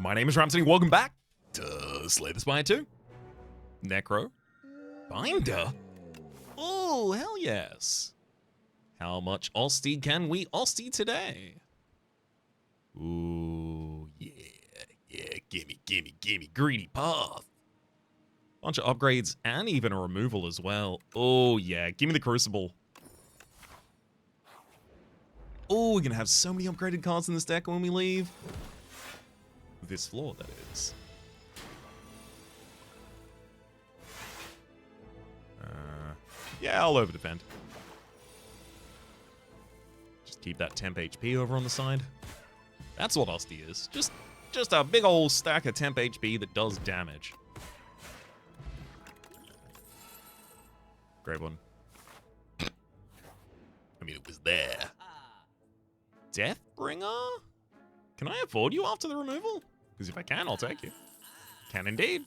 My name is Rhapsody, welcome back to Slay the Spire 2. Necro. Binder? Oh, hell yes. How much Osty can we Osty today? Ooh, yeah, gimme, greedy path. Bunch of upgrades and even a removal as well. Oh yeah, give me the Crucible. Oh, we're gonna have so many upgraded cards in this deck when we leave. This floor, that is. Yeah, I'll over defend. Just keep that temp HP over on the side. That's what Osty is. Just a big old stack of temp HP that does damage. Great one. I mean, it was there. Deathbringer? Can I afford you after the removal? Because if I can, I'll take you. Can indeed.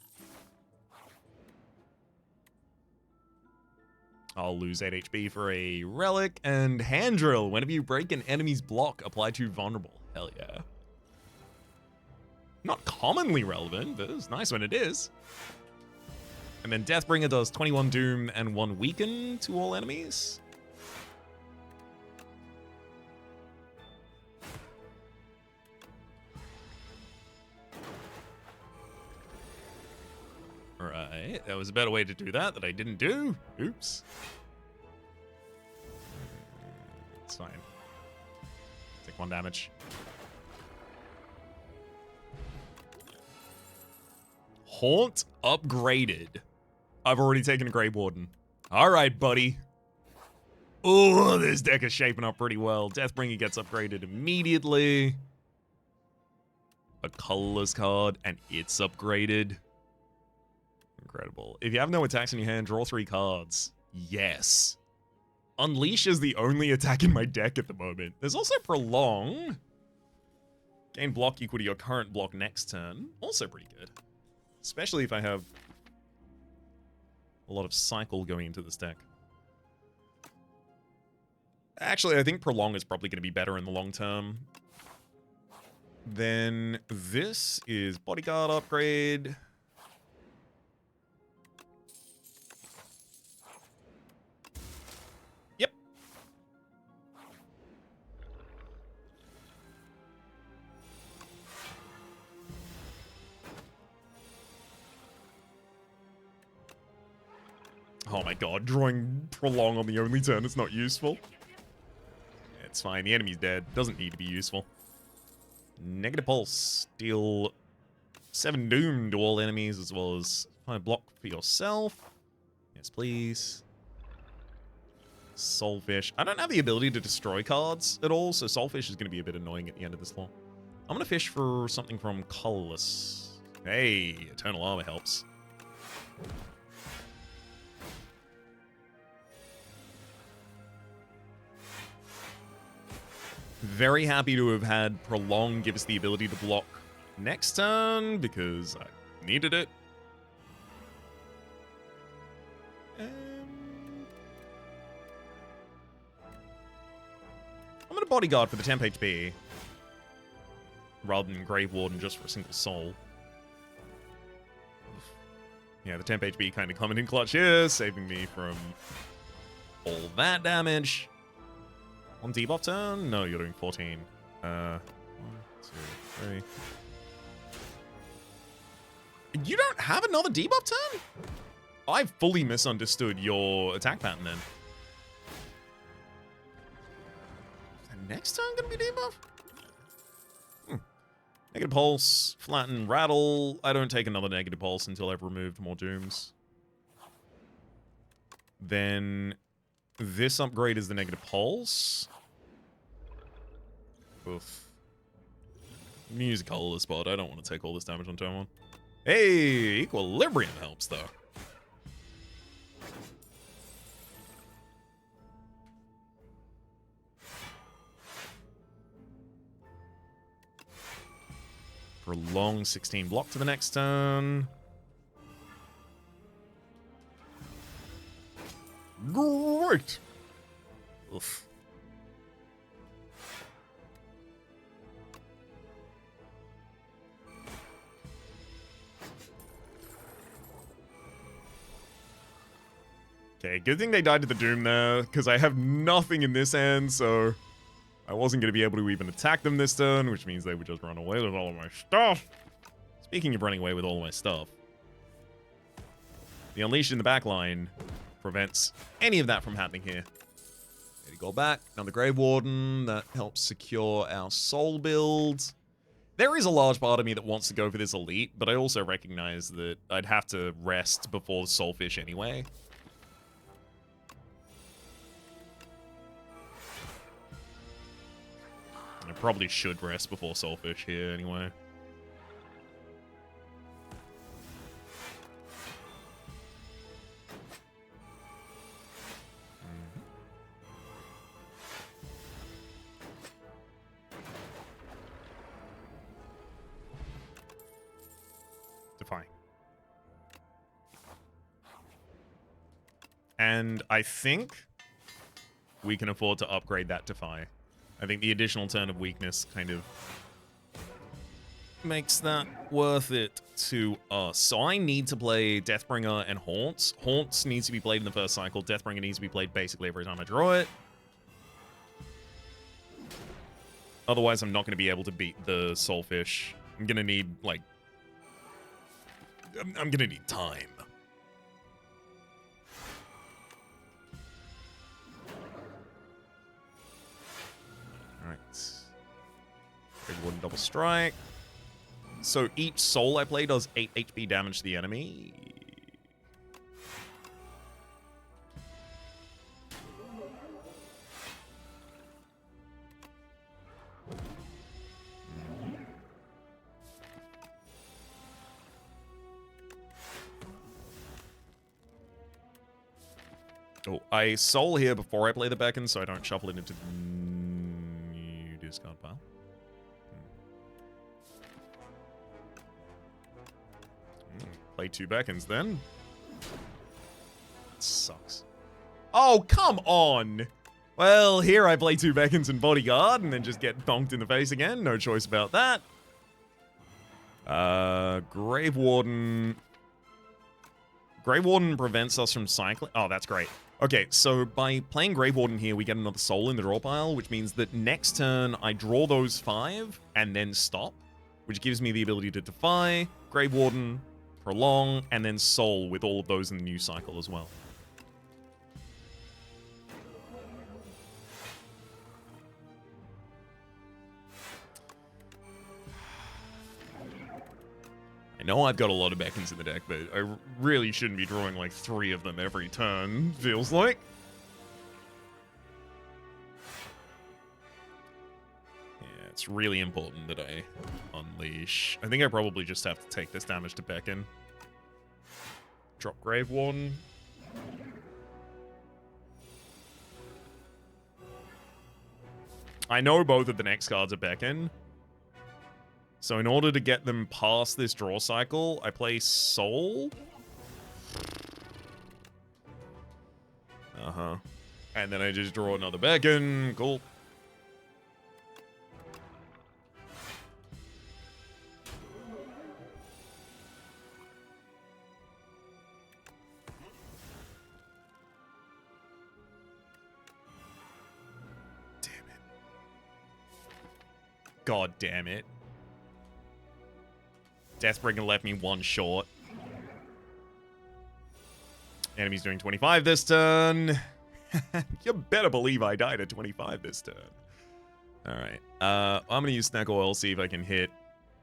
I'll lose 8 HP for a relic and hand drill. Whenever you break an enemy's block, apply to vulnerable. Hell yeah. Not commonly relevant, but it's nice when it is. And then Deathbringer does 21 doom and 1 weaken to all enemies. Right, that was a better way to do that I didn't do. Oops. It's fine. Take 1 damage. Haunt upgraded. I've already taken a Grey Warden. Alright, buddy. Oh, this deck is shaping up pretty well. Deathbringer gets upgraded immediately. A colorless card, and it's upgraded. Incredible. If you have no attacks in your hand, draw 3 cards. Yes. Unleash is the only attack in my deck at the moment. There's also Prolong. Gain block equal to your current block next turn. Also pretty good. Especially if I have a lot of cycle going into this deck. Actually, I think Prolong is probably going to be better in the long term. Then this is Bodyguard upgrade. Yep. Oh my god, drawing Prolong on the only turn is not useful. It's fine, the enemy's dead. Doesn't need to be useful. Negative Pulse. Deal 7 doom to all enemies as well as 5 block for yourself. Yes, please. Soulfish. I don't have the ability to destroy cards at all, so Soulfish is going to be a bit annoying at the end of this floor. I'm going to fish for something from Colorless. Hey, Eternal Armor helps. Very happy to have had Prolong give us the ability to block next turn because I needed it. I'm going to Bodyguard for the temp HP rather than Grave Warden just for a single soul. Yeah, the temp HP kind of coming in clutch here, saving me from all that damage. On debuff turn? No, you're doing 14. 1, 2, 3. You don't have another debuff turn? I fully misunderstood your attack pattern then. Is the next turn gonna be debuff? Negative Pulse, Flatten, Rattle. I don't take another Negative Pulse until I've removed more Dooms. Then this upgrade is the Negative Pulse. Oof. Use a colorless spot. I don't want to take all this damage on turn 1. Hey, Equilibrium helps though. Prolong 16 block to the next turn. Great. Oof. Okay, good thing they died to the Doom there, because I have nothing in this hand, so I wasn't going to be able to even attack them this turn, which means they would just run away with all of my stuff. Speaking of running away with all of my stuff, the Unleashed in the back line prevents any of that from happening here. Go back. Another Grave Warden. That helps secure our soul build. There is a large part of me that wants to go for this elite, but I also recognize that I'd have to rest before the Soulfish anyway. I probably should rest before Soulfish here anyway. Defying. And I think we can afford to upgrade that Defy. I think the additional turn of weakness kind of makes that worth it to us. So I need to play Deathbringer and Haunts. Haunts needs to be played in the first cycle. Deathbringer needs to be played basically every time I draw it. Otherwise, I'm not going to be able to beat the Soulfish. I'm going to need, like... I'm going to need time. Alright. Big wooden double strike. So each soul I play does 8 HP damage to the enemy. Oh, I soul here before I play the beacon, so I don't shuffle it into the discard pile. Play 2 beacons then. That sucks. Oh, come on! Well, here I play 2 beacons and bodyguard, and then just get donked in the face again. No choice about that. Grave Warden. Grave Warden prevents us from cycling. Oh, that's great. Okay, so by playing Grave Warden here, we get another soul in the draw pile, which means that next turn I draw those 5 and then stop, which gives me the ability to Defy, Grave Warden, Prolong, and then Soul with all of those in the new cycle as well. I know I've got a lot of beacons in the deck, but I really shouldn't be drawing like 3 of them every turn, feels like. Yeah, it's really important that I unleash. I think I probably just have to take this damage to beacon. Drop Grave Warden. I know both of the next cards are beacon. So in order to get them past this draw cycle, I play Soul. Uh-huh. And then I just draw another beacon. Cool. Damn it. God damn it. Deathbringer left me 1 short. Enemy's doing 25 this turn. You better believe I died at 25 this turn. Alright. I'm going to use Snack Oil, see if I can hit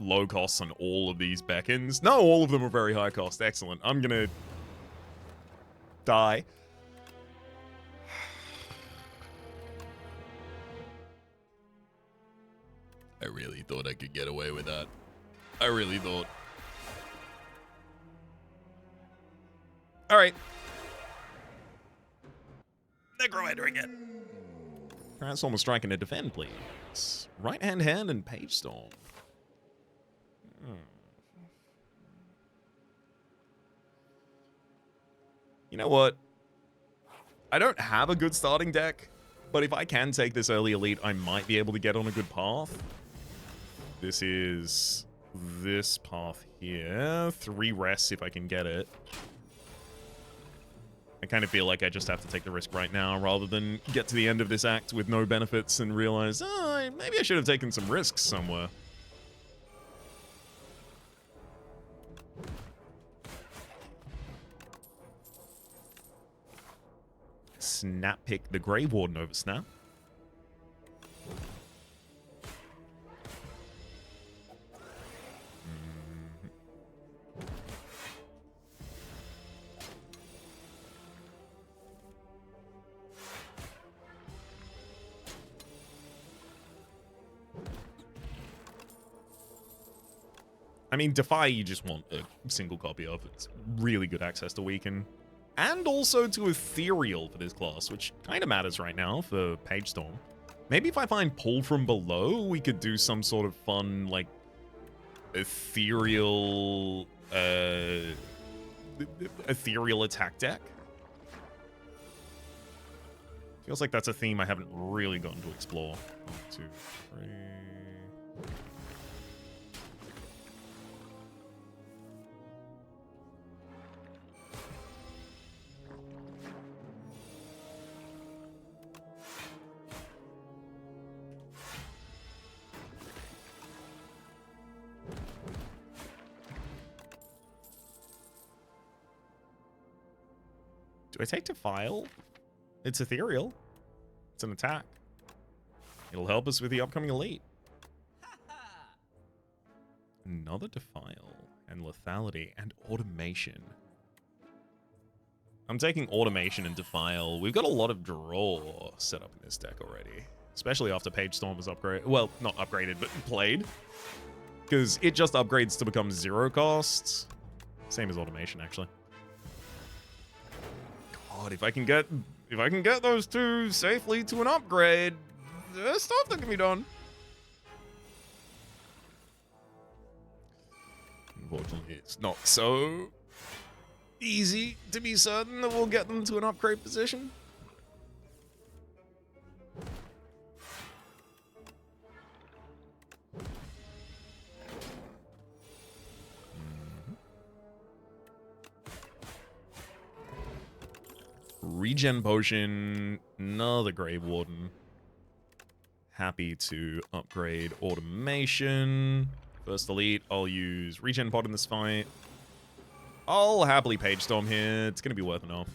low costs on all of these beacons. No, all of them are very high cost. Excellent. I'm going to die. I really thought I could get away with that. I really thought. Alright. Necromancer again. Transform a strike and a defend, please. Right hand and Page Storm. You know what? I don't have a good starting deck, but if I can take this early elite, I might be able to get on a good path. This is this path here. 3 rests if I can get it. I kind of feel like I just have to take the risk right now rather than get to the end of this act with no benefits and realize, oh, maybe I should have taken some risks somewhere. Snap pick the Grave Warden over Snap. I mean, Defy you just want a single copy of. It's really good access to Weaken. And also to Ethereal for this class, which kind of matters right now for Page Storm. Maybe if I find Pull from Below, we could do some sort of fun, like, Ethereal... Ethereal attack deck. Feels like that's a theme I haven't really gotten to explore. 1, 2, 3... Do I take Defile? It's Ethereal. It's an attack. It'll help us with the upcoming Elite. Another Defile and Lethality and Automation. I'm taking Automation and Defile. We've got a lot of draw set up in this deck already. Especially after Page Storm was upgraded. Well, not upgraded, but played. Because it just upgrades to become 0 costs. Same as Automation, actually. God, if I can get those two safely to an upgrade, there's stuff that can be done. Unfortunately, it's not so easy to be certain that we'll get them to an upgrade position. Regen Potion, another Grave Warden. Happy to upgrade Automation. First Elite, I'll use Regen Pod in this fight. I'll happily Page Storm here. It's going to be worth enough.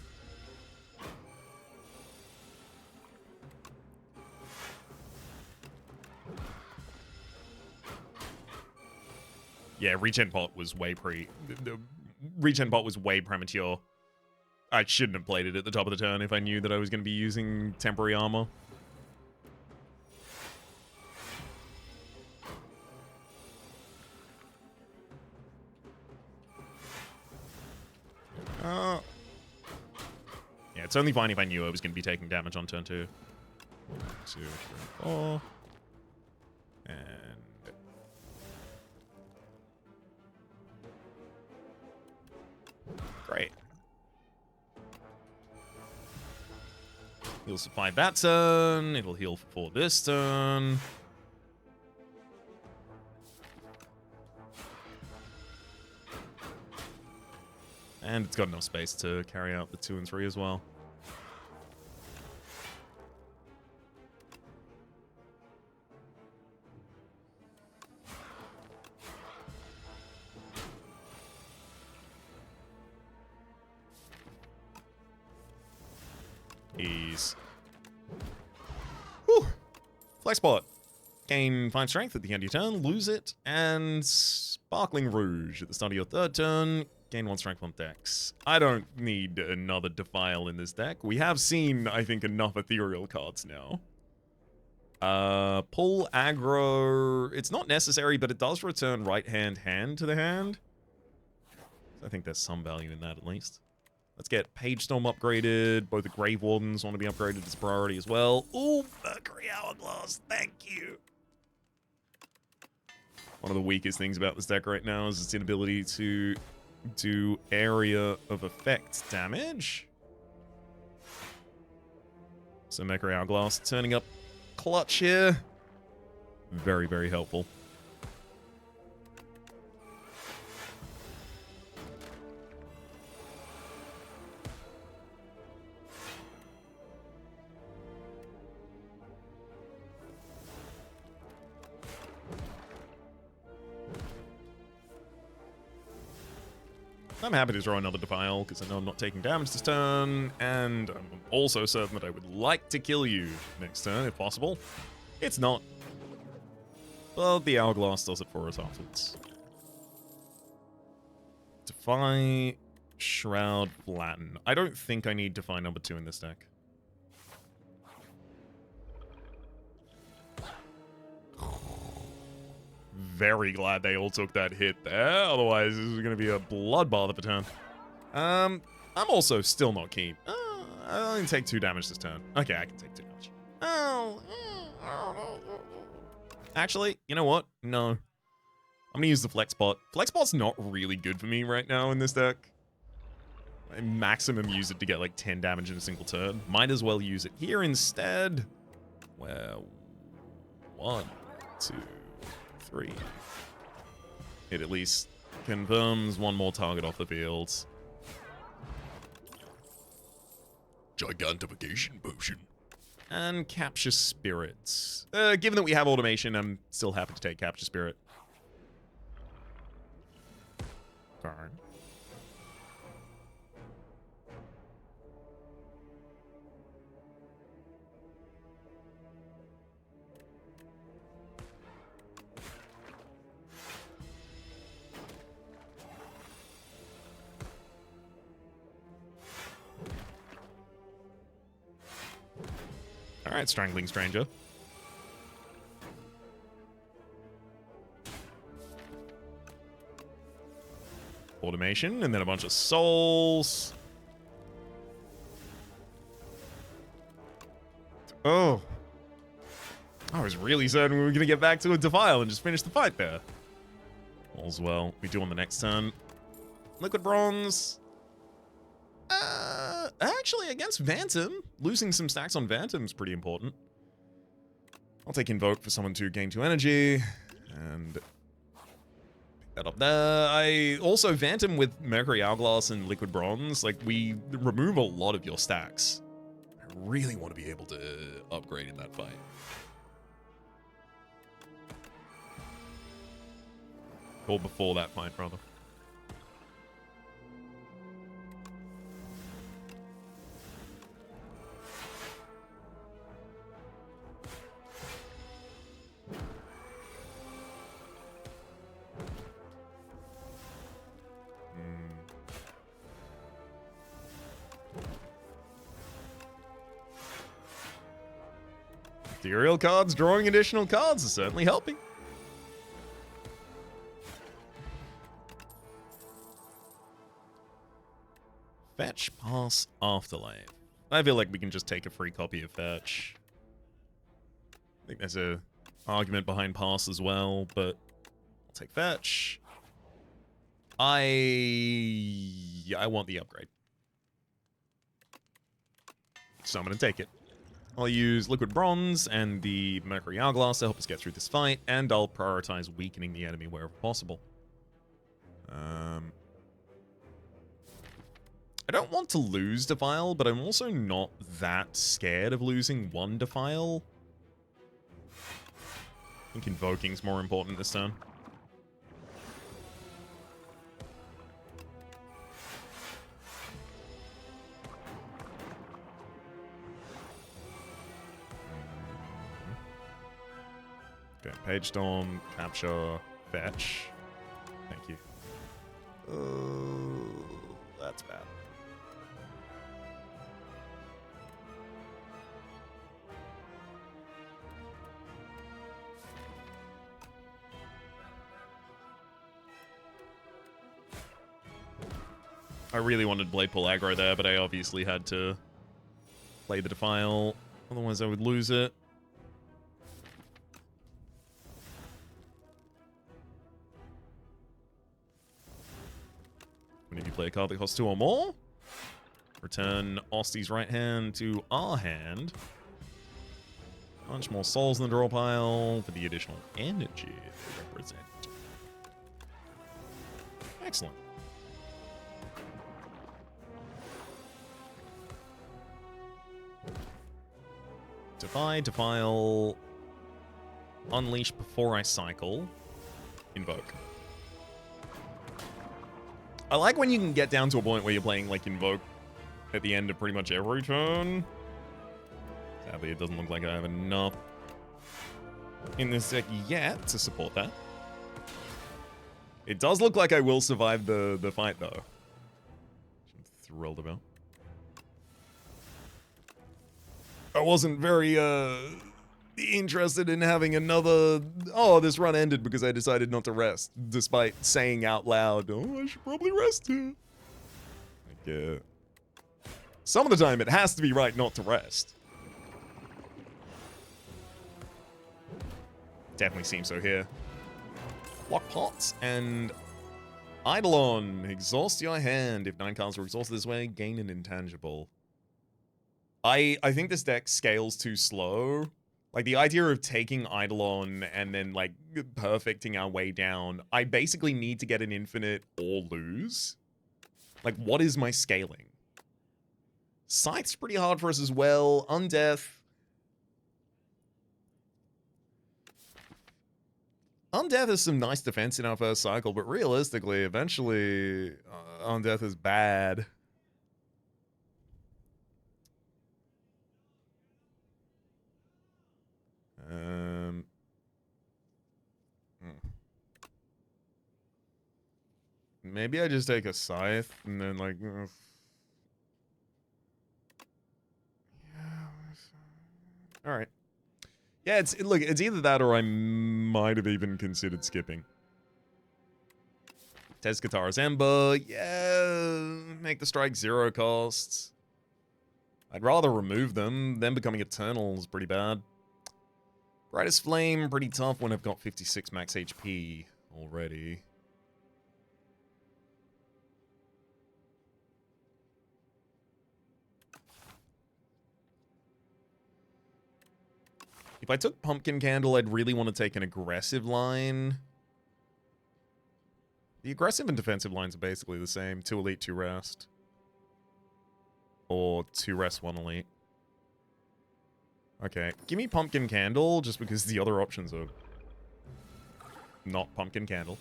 Yeah, Regen Pot was way the Regen Pot was way premature. I shouldn't have played it at the top of the turn if I knew that I was going to be using temporary armor. Yeah, it's only fine if I knew I was going to be taking damage on turn 2. 1, 2, 3, 4. And... great. Heals for 5 that turn. It'll heal for 4 this turn. And it's got enough space to carry out the 2 and 3 as well. Ease. Whew. Flex Spot. Gain 5 strength at the end of your turn, lose it, and Sparkling Rouge at the start of your 3rd turn. Gain 1 strength on Dex. I don't need another Defile in this deck. We have seen, I think, enough Ethereal cards now. Pull aggro. It's not necessary, but it does return right-hand hand to the hand. So I think there's some value in that at least. Let's get Page Storm upgraded. Both the Grave Wardens want to be upgraded as a priority as well. Ooh, Mercury Hourglass. Thank you. One of the weakest things about this deck right now is its inability to do area of effect damage. So Mercury Hourglass turning up clutch here. Very, very helpful. I'm happy to draw another Defile, because I know I'm not taking damage this turn, and I'm also certain that I would like to kill you next turn, if possible. It's not. But the Hourglass does it for us afterwards. Defy, Shroud, Flatten. I don't think I need Defy number 2 in this deck. Very glad they all took that hit there. Otherwise, this is going to be a bloodbath of a turn. I'm also still not keen. I only take 2 damage this turn. Okay, I can take 2 damage. Actually, you know what? No. I'm going to use the Flex Pot. Flex Pot's not really good for me right now in this deck. I maximum use it to get like 10 damage in a single turn. Might as well use it here instead. Well, 1, 2, 3. It at least confirms one more target off the field. Gigantification potion. And Capture Spirits. Given that we have automation, I'm still happy to take Capture Spirit. Darn. Alright, Strangling Stranger. Automation, and then a bunch of souls. Oh. I was really certain we were going to get back to a Defile and just finish the fight there. All's well. We do on the next turn. Liquid Bronze. Actually, against Phantom, losing some stacks on Phantom is pretty important. I'll take Invoke for someone to gain 2 energy, and pick that up there. I also, Phantom with Mercury Hourglass and Liquid Bronze, like, we remove a lot of your stacks. I really want to be able to upgrade in that fight. Or before that fight, rather. Ethereal cards, drawing additional cards is certainly helping. Fetch, Pass, Afterlife. I feel like we can just take a free copy of Fetch. I think there's a argument behind Pass as well, but I'll take Fetch. I want the upgrade. So I'm going to take it. I'll use Liquid Bronze and the Mercury Hourglass to help us get through this fight, and I'll prioritize weakening the enemy wherever possible. I don't want to lose Defile, but I'm also not that scared of losing 1 Defile. I think Invoking's more important this turn. Okay, Page Storm, Capture, Fetch. Thank you. That's bad. I really wanted Blade Pull aggro there, but I obviously had to play the Defile. Otherwise I would lose it. Whenever you play a card that costs 2 or more, return Osty's right hand to our hand. A bunch more souls in the draw pile for the additional energy they represent. Excellent. Defy, Defile, Unleash before I cycle, Invoke. I like when you can get down to a point where you're playing, like, Invoke at the end of pretty much every turn. Sadly, it doesn't look like I have enough in this deck yet to support that. It does look like I will survive the fight, though. Which I'm thrilled about. I wasn't very, interested in having another... Oh, this run ended because I decided not to rest, despite saying out loud, oh, I should probably rest here. Like, some of the time, it has to be right not to rest. Definitely seems so here. Block pots and Eidolon. Exhaust your hand. If 9 cards are exhausted this way, gain an intangible. I think this deck scales too slow. Like, the idea of taking Eidolon and then, like, perfecting our way down, I basically need to get an infinite or lose. Like, what is my scaling? Scythe's pretty hard for us as well. Undeath. Undeath is some nice defense in our first cycle, but realistically, eventually, Undeath is bad. Maybe I just take a Scythe and then, like... Alright. Yeah, look, it's either that or I might have even considered skipping. Tez Katara's Ember. Yeah, make the strike 0 costs. I'd rather remove them. Them becoming Eternal is pretty bad. Brightest Flame, pretty tough when I've got 56 max HP already. If I took Pumpkin Candle, I'd really want to take an aggressive line. The aggressive and defensive lines are basically the same. 2 elite, 2 rest. Or 2 rest, 1 elite. Okay, give me Pumpkin Candle, just because the other options are not Pumpkin Candle.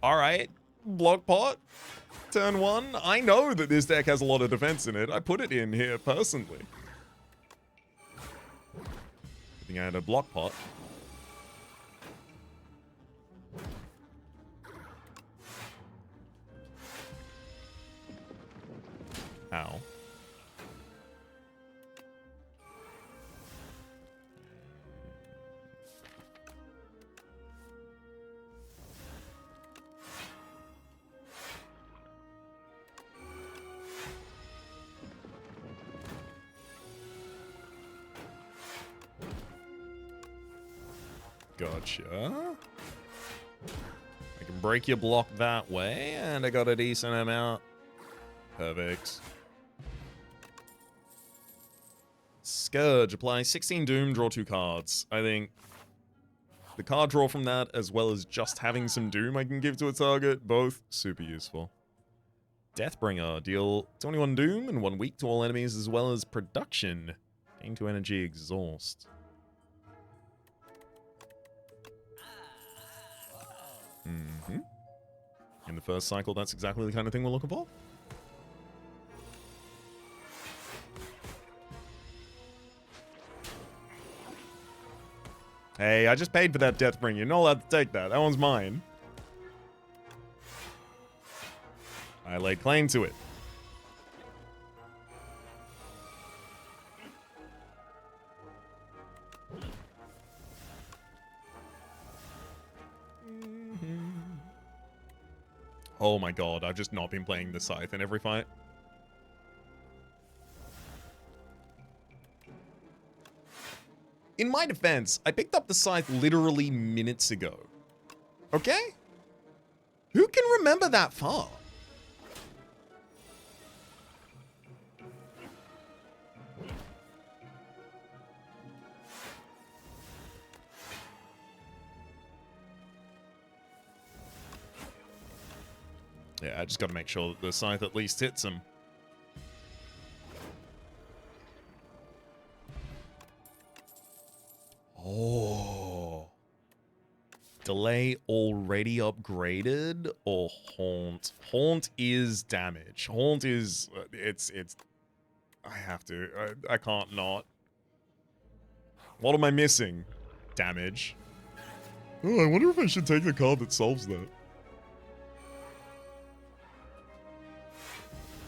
Alright, Block Pot. Turn 1. I know that this deck has a lot of defense in it. I put it in here personally. I think I had a Block Pot. Ow. Gotcha. I can break your block that way, and I got a decent amount. Perfect. Scourge, apply 16 Doom, draw 2 cards. I think the card draw from that, as well as just having some Doom I can give to a target, both super useful. Deathbringer, deal 21 Doom and 1 weak to all enemies, as well as production. Gain 2 energy, exhaust. In the first cycle, that's exactly the kind of thing we're looking for. Hey, I just paid for that Deathbringer. You're not allowed to take that. That one's mine. I lay claim to it. Oh my god, I've just not been playing the Scythe in every fight. In my defense, I picked up the Scythe literally minutes ago. Okay? Who can remember that far? Yeah, I just got to make sure that the Scythe at least hits him. Oh. delay already upgraded or haunt? Haunt is damage. Haunt is it's I have to. I can't not. What am I missing? Damage. Oh, I wonder if I should take the card that solves that.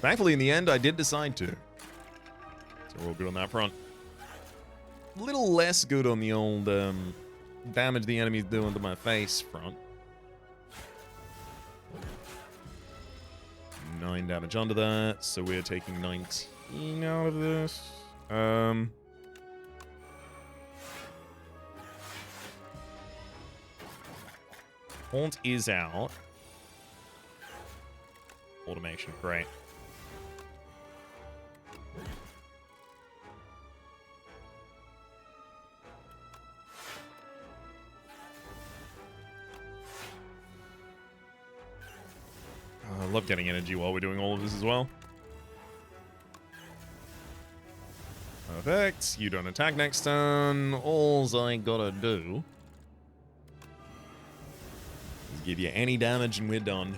Thankfully, in the end, I did decide to. So we're all good on that front. A little less good on the old damage the enemy's doing to my face front. 9 damage under that, so we're taking 19 out of this. Haunt is out. Automation, great. I love getting energy while we're doing all of this as well. Perfect. You don't attack next turn. All I gotta do is give you any damage and we're done.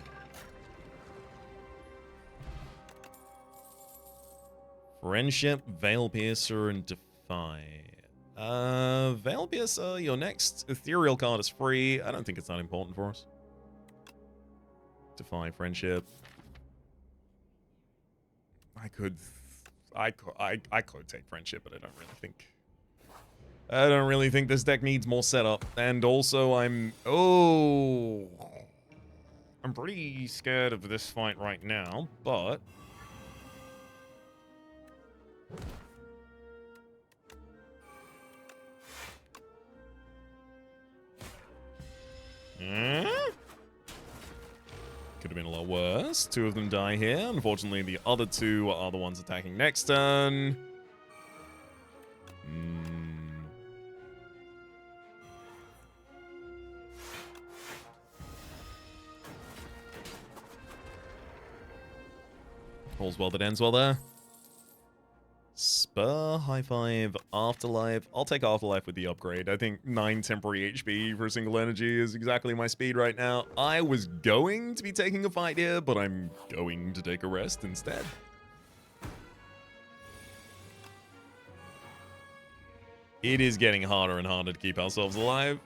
Friendship, Veil Piercer, and Defy. Veil Piercer, your next ethereal card is free. I don't think it's that important for us. Defy Friendship. I could take Friendship, but I don't really think this deck needs more setup. And also I'm pretty scared of this fight right now, but could have been a lot worse. 2 of them die here. Unfortunately, the other 2 are the ones attacking next turn. All's well that ends well there. Spur, High Five, Afterlife. I'll take Afterlife with the upgrade. I think 9 temporary HP for a single energy is exactly my speed right now. I was going to be taking a fight here, but I'm going to take a rest instead. It is getting harder and harder to keep ourselves alive.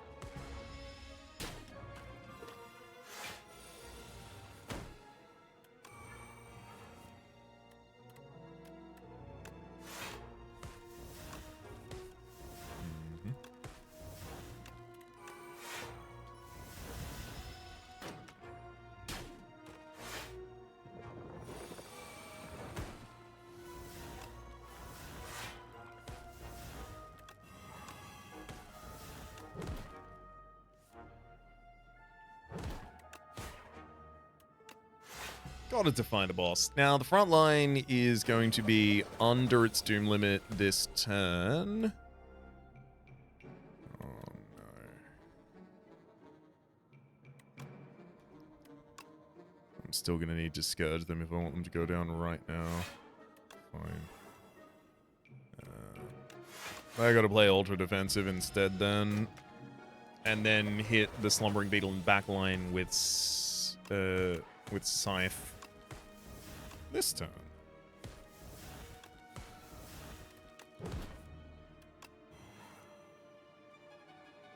Gotta define a boss. Now, the front line is going to be under its doom limit this turn. Oh, no. I'm still gonna need to scourge them if I want them to go down right now. Fine. I gotta play ultra defensive instead then. And then hit the Slumbering Beetle in backline with Scythe this turn.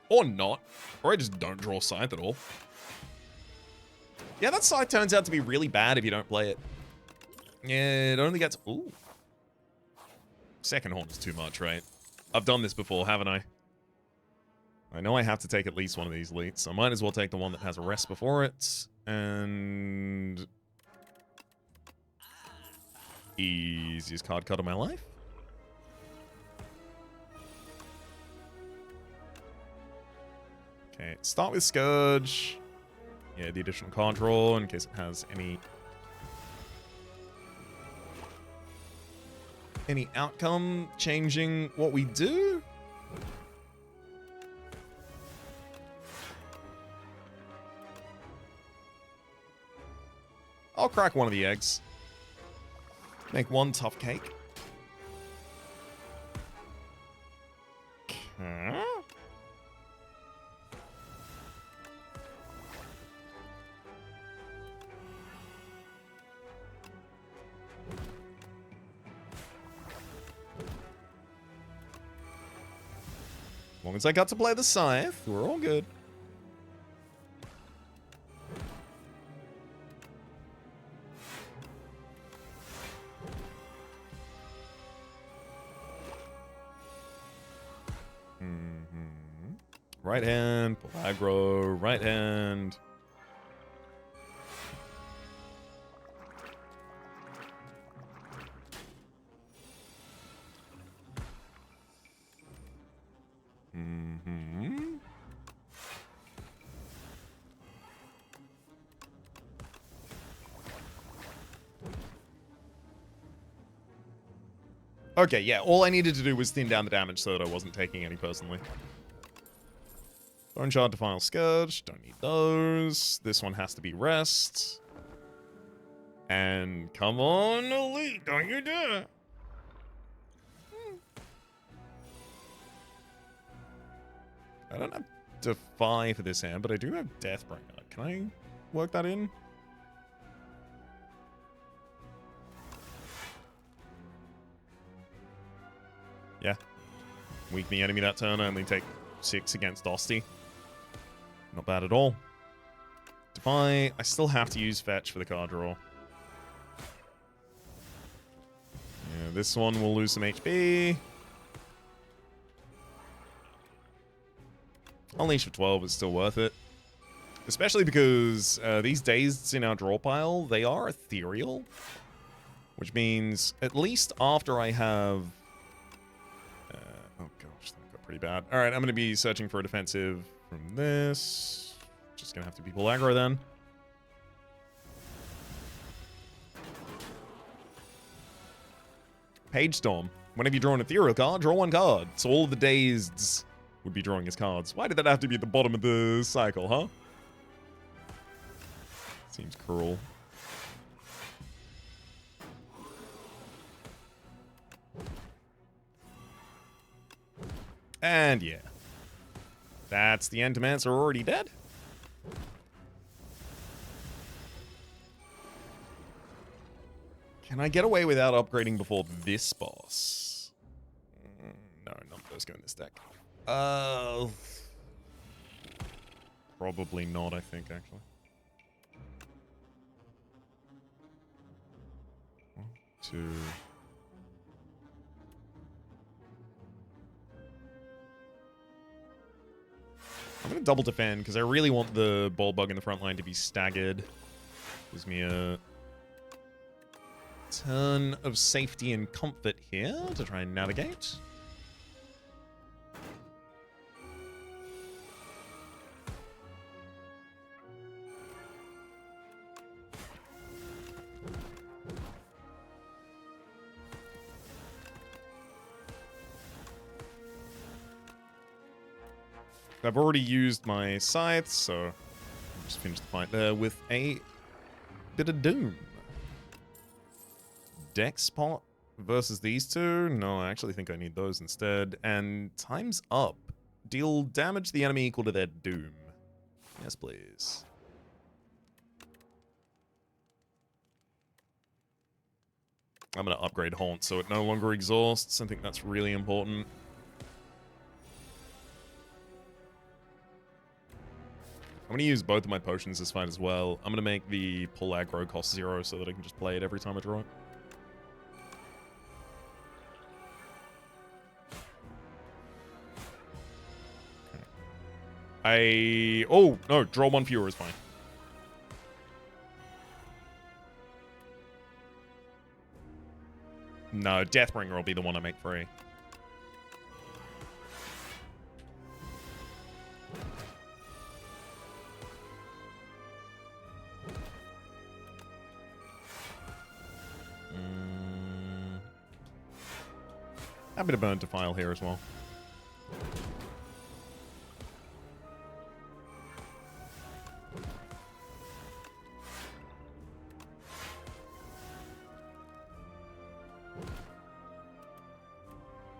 Or not. Or I just don't draw Scythe at all. Yeah, that Scythe turns out to be really bad if you don't play it. Yeah, it only gets... Ooh. Second Horn is too much, right? I've done this before, haven't I? I know I have to take at least one of these elites. I might as well take the one that has a rest before it. And... easiest card cut of my life. Okay, start with Scourge. Yeah, the additional card draw in case it has any outcome changing what we do. I'll crack one of the eggs. Make one tough cake. Okay. long as I got to play the Scythe, we're all good. Right hand, pull aggro, right hand. Okay, yeah, all I needed to do was thin down the damage so that I wasn't taking any personally. Bone Shard to Final Scourge, don't need those. This one has to be rest. And come on, Elite, don't you dare. I don't have Defy for this hand, but I do have Deathbringer. Can I work that in? Yeah. Weaken the enemy that turn, only take 6 against Dosty. Not bad at all. Defy, I still have to use Fetch for the card draw. Yeah, this one will lose some HP. Unleash for 12 is still worth it. Especially because these dazeds in our draw pile, they are ethereal. Which means, at least after I have... oh gosh, that got pretty bad. Alright, I'm going to be searching for a defensive from this. Just going to have to be pull aggro then. Page Storm. Whenever you draw an ethereal card, draw one card. So all of the dazeds would be drawing his cards. Why did that have to be at the bottom of the cycle, huh? Seems cruel. And yeah. That's the Entomants are already dead. Can I get away without upgrading before this boss? No, none of those go in this deck. Probably not, I think, actually. 1, 2... I'm going to double defend because I really want the ball bug in the front line to be staggered. Gives me a turn of safety and comfort here to try and navigate. I've already used my scythe, so I'll just finish the fight there with a bit of Doom. Deck spot versus these two? No, I actually think I need those instead. And time's up. Deal damage to the enemy equal to their Doom. Yes, please. I'm going to upgrade Haunt so it no longer exhausts. I think that's really important. I'm going to use both of my potions this fight as well. I'm going to make the pull aggro cost 0 so that I can just play it every time I draw it. Okay. Oh, no, draw 1 fewer is fine. No, Deathbringer will be the one I make free. Happy to burn Defile here as well.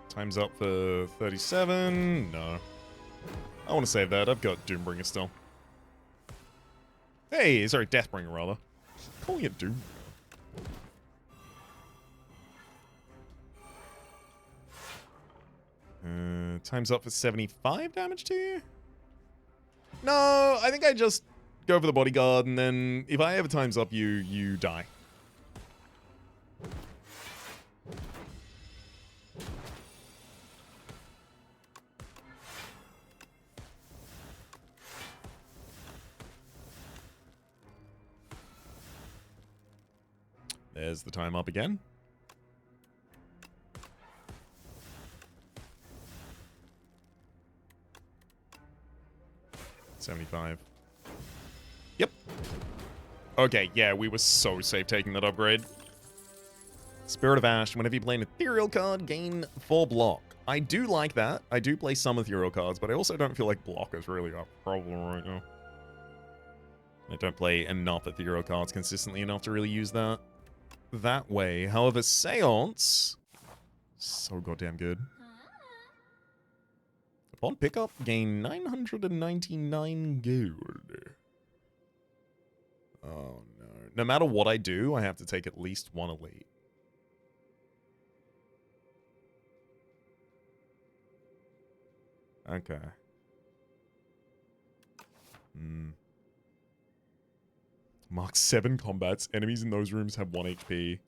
Time's up for 37. No. I want to save that. I've got Doombringer still. Hey, sorry, Deathbringer rather. Calling it Doom. Time's up for 75 damage to you? No, I think I just go for the bodyguard, and then if I ever time's up you die. There's the time up again. $75. Yep. Okay, yeah, we were so safe taking that upgrade. Spirit of Ash. Whenever you play an ethereal card, gain 4 block. I do like that. I do play some ethereal cards, but I also don't feel like block is really a problem right now. I don't play enough ethereal cards consistently enough to really use that way. However, Seance, so goddamn good. Upon pickup, gain 999 gold. Oh no. No matter what I do, I have to take at least 1 elite. Okay. Mark 7 combats. Enemies in those rooms have 1 HP.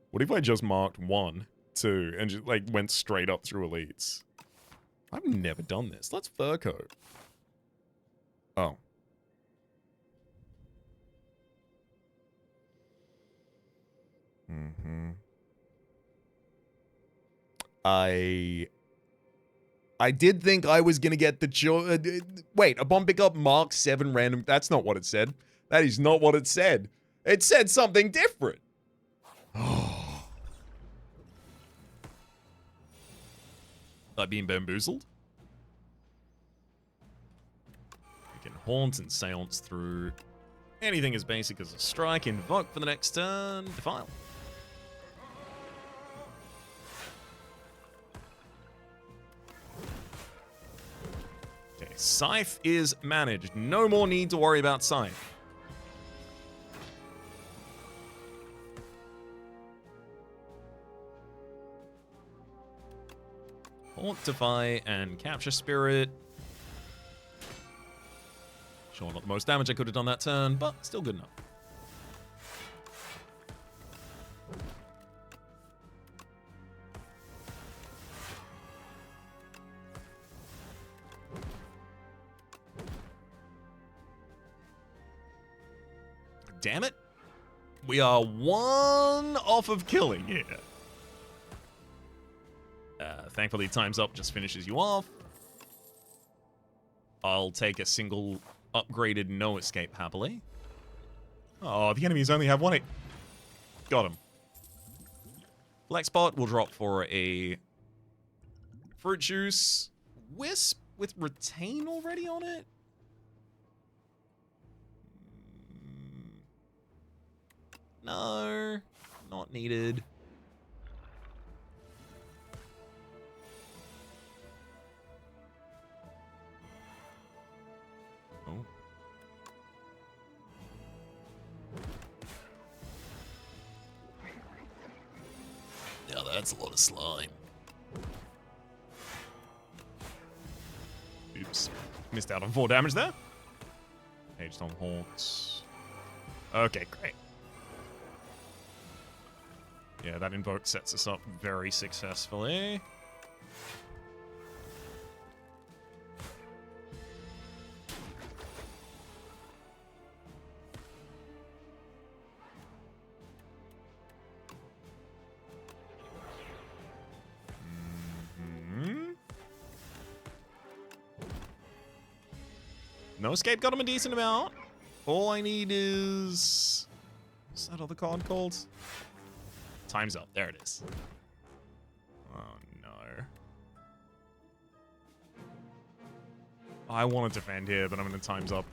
What if I just marked 1, 2, and just like went straight up through elites? I've never done this. Let's fur coat. Oh. I did think I was gonna get the wait, upon pickup Mark 7 random. That's not what it said. That is not what it said. It said something different. Oh. Like being bamboozled? We can haunt and seance through anything as basic as a strike, invoke for the next turn, defile. Okay, Scythe is managed. No more need to worry about Scythe. Hauntify and Capture Spirit. Sure, not the most damage I could have done that turn, but still good enough. Damn it. We are 1 off of killing here. Thankfully, time's up just finishes you off. I'll take a single upgraded no escape happily. Oh, the enemies only have 1 Got him. Flexbot will drop for a fruit juice. Wisp with retain already on it? No, not needed. Oh. Now that's a lot of slime. Oops. Missed out on 4 damage there. Aged on Haunts. Okay, great. Yeah, that invoke sets us up very successfully. No escape got him a decent amount. All I need is... What's that other card called? Time's up. There it is. Oh, no. I want to defend here, but I'm going to time's up.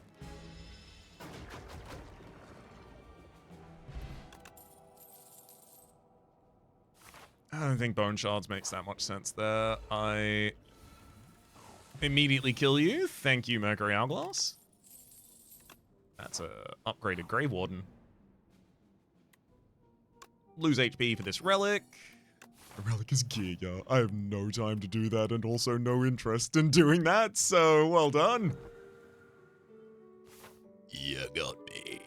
I don't think Bone Shards makes that much sense there. I immediately kill you. Thank you, Mercury Hourglass. That's a upgraded Grave Warden. Lose HP for this relic. A relic is Giga. I have no time to do that and also no interest in doing that, so well done. You got me.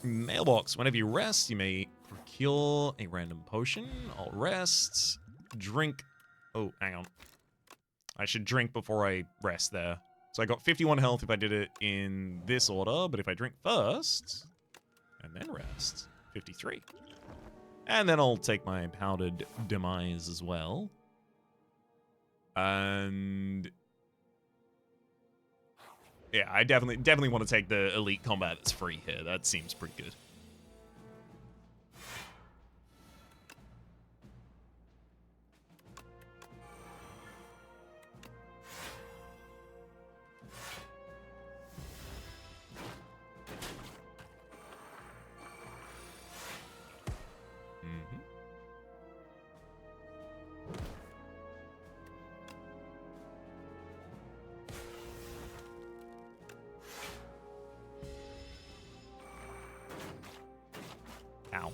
Mailbox. Whenever you rest, you may procure a random potion. I'll rest. Drink. Oh, hang on. I should drink before I rest there. So I got 51 health if I did it in this order, but if I drink first and then rest, 53. And then I'll take my powdered demise as well. And yeah, I definitely want to take the elite combat that's free here. That seems pretty good. Ow.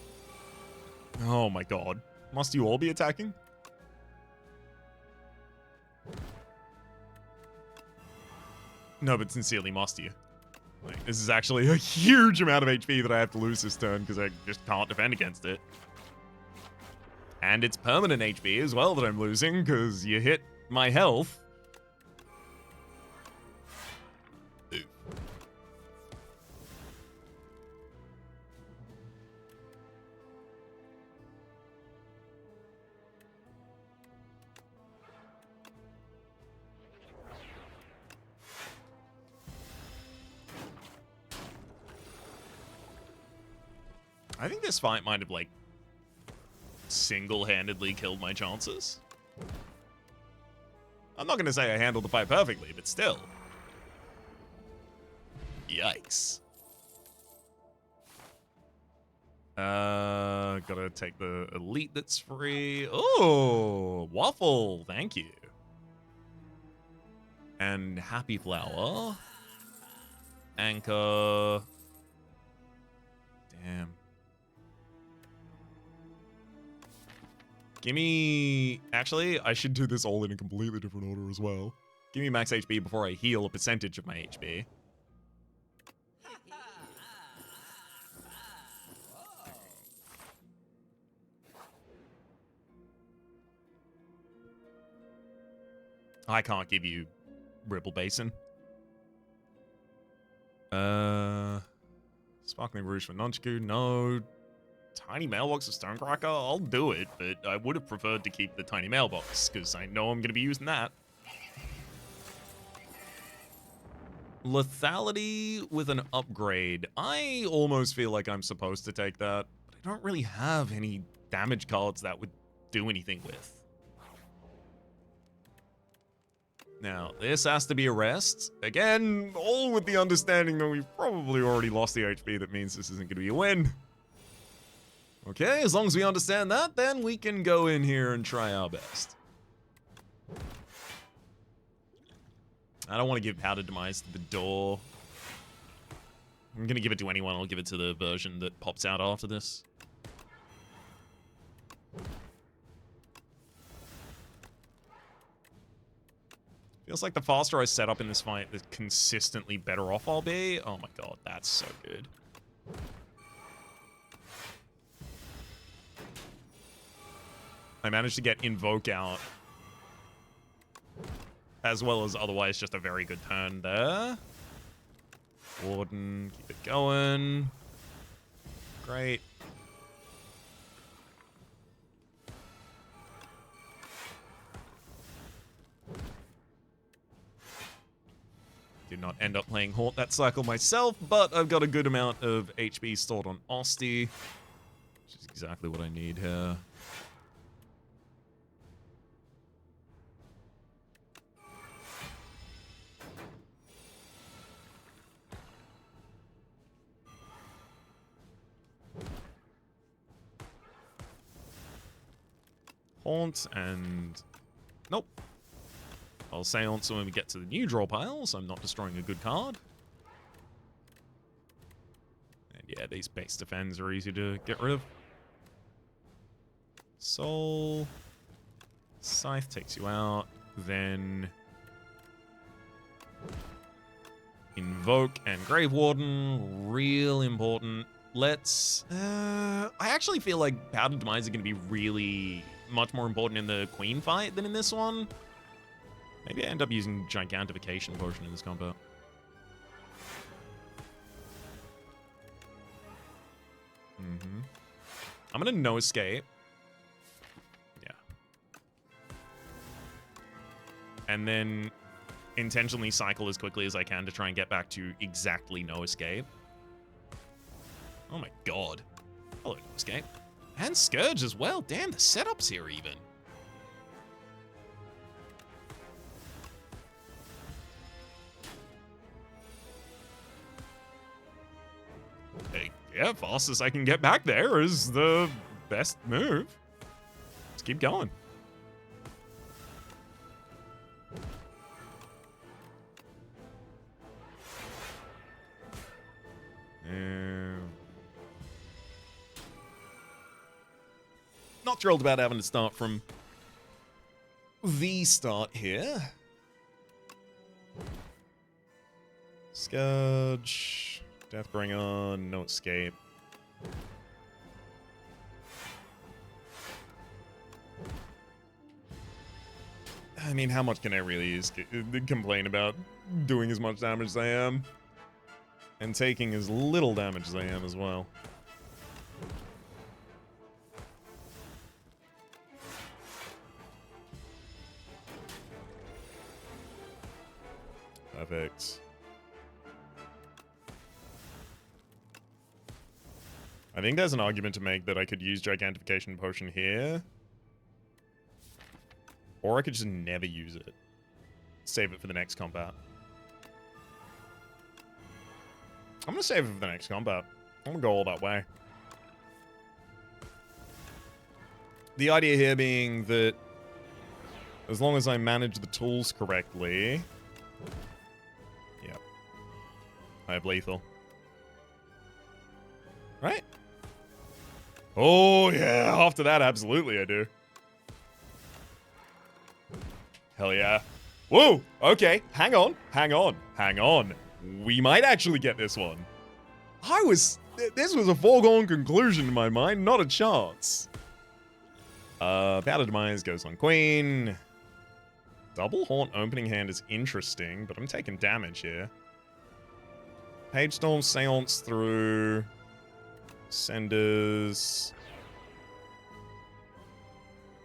Oh my god. Must you all be attacking? No, but sincerely, must you? Like, this is actually a huge amount of HP that I have to lose this turn because I just can't defend against it. And it's permanent HP as well that I'm losing because you hit my health. Ooh. I think this fight might have, like, single-handedly killed my chances. I'm not going to say I handled the fight perfectly, but still. Yikes. Gotta take the elite that's free. Oh, waffle, thank you. And happy flower. Anchor. Damn. Give me... Actually, I should do this all in a completely different order as well. Give me max HP before I heal a percentage of my HP. I can't give you Ripple Basin. Sparkling Rouge for Nunchaku, no. Tiny Mailbox of Stonecracker? I'll do it, but I would have preferred to keep the Tiny Mailbox, because I know I'm going to be using that. Lethality with an upgrade. I almost feel like I'm supposed to take that, but I don't really have any damage cards that would do anything with. Now, this has to be a rest. Again, all with the understanding that we've probably already lost the HP, that means this isn't going to be a win. Okay, as long as we understand that, then we can go in here and try our best. I don't want to give Powdered Demise to the door. I'm going to give it to anyone. I'll give it to the version that pops out after this. Feels like the faster I set up in this fight, the consistently better off I'll be. Oh my god, that's so good. I managed to get Invoke out, as well as otherwise just a very good turn there. Warden, keep it going. Great. Did not end up playing Haunt that cycle myself, but I've got a good amount of HP stored on Osti, which is exactly what I need here. Haunt and... Nope. I'll Seance when we get to the new draw pile, so I'm not destroying a good card. And Yeah, these base defends are easy to get rid of. Soul. Scythe takes you out. Then Invoke and Grave Warden. Real important. Let's... I actually feel like Powdered Demise are going to be really much more important in the Queen fight than in this one. Maybe I end up using Gigantification Potion in this combat. I'm going to no escape. Yeah. And then intentionally cycle as quickly as I can to try and get back to exactly no escape. Oh my god. Hello, no escape. And Scourge as well. Damn, the setup's here even. Hey, yeah, fastest I can get back there is the best move. Let's keep going. Not thrilled about having to start from the start here. Scourge, Deathbringer, no escape. I mean, how much can I really complain about doing as much damage as I am? And taking as little damage as I am as well. Perfect. I think there's an argument to make that I could use Gigantification Potion here. Or I could just never use it. Save it for the next combat. I'm gonna save it for the next combat. I'm gonna go all that way. The idea here being that as long as I manage the tools correctly... Yep. I have lethal. Right? Oh, yeah. After that, absolutely I do. Hell yeah. Whoa! Okay. Hang on. Hang on. Hang on. We might actually get this one. This was a foregone conclusion in my mind. Not a chance. Powdered Demise goes on Queen. Double Haunt opening hand is interesting, but I'm taking damage here. Page Storm, Seance through. Senders.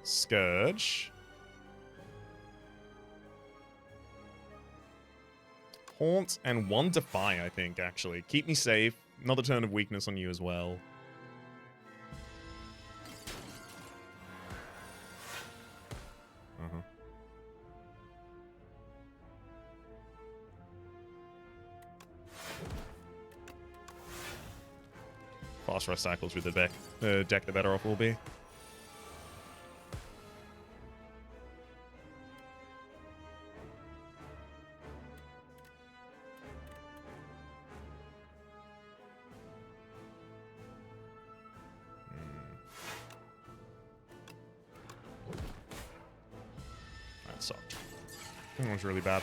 Scourge. Haunt and one Defy, I think, actually. Keep me safe. Another turn of weakness on you as well. Faster I cycle through the deck, the better off we'll be. That sucked. That was really bad.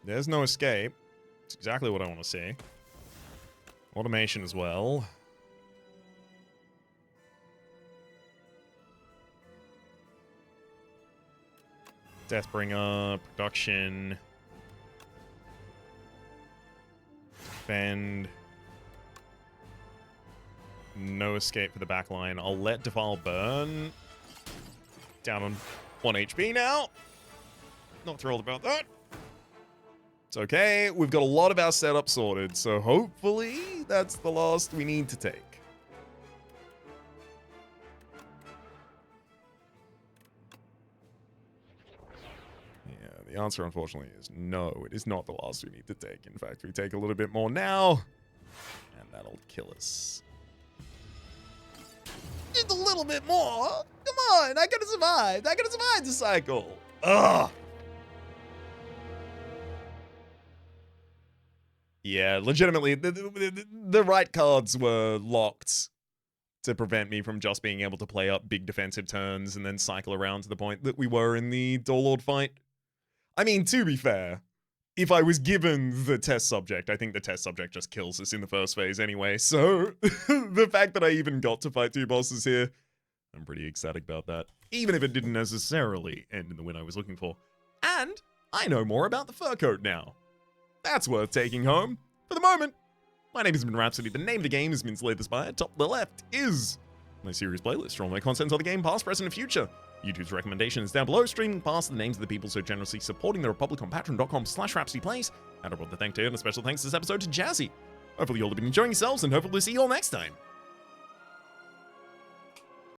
There's no escape. It's exactly what I want to see. Automation as well. Deathbringer, production. Defend. No escape for the back line. I'll let Defile burn. Down on 1 HP now. Not thrilled about that. It's okay. We've got a lot of our setup sorted, so hopefully that's the last we need to take. Yeah, the answer, unfortunately, is no. It is not the last we need to take. In fact, we take a little bit more now, and that'll kill us. Just a little bit more? Come on, I could have survived. I could have survived the cycle. Ugh. Yeah, legitimately, the right cards were locked to prevent me from just being able to play up big defensive turns and then cycle around to the point that we were in the Door Lord fight. I mean, to be fair, if I was given the test subject, I think the test subject just kills us in the first phase anyway, so the fact that I even got to fight 2 bosses here, I'm pretty ecstatic about that, even if it didn't necessarily end in the win I was looking for. And I know more about the fur coat now. That's worth taking home. For the moment, my name has been Rhapsody. The name of the game has been Slay the Spire. Top of the left is my series playlist for all my content on the game, past, present, and future. YouTube's recommendations down below, streaming past the names of the people so generously supporting the Republic on patreon.com/RhapsodyPlays. And I want to thank you, and a special thanks this episode to Jazzy. Hopefully you all have been enjoying yourselves, and hopefully we'll see you all next time.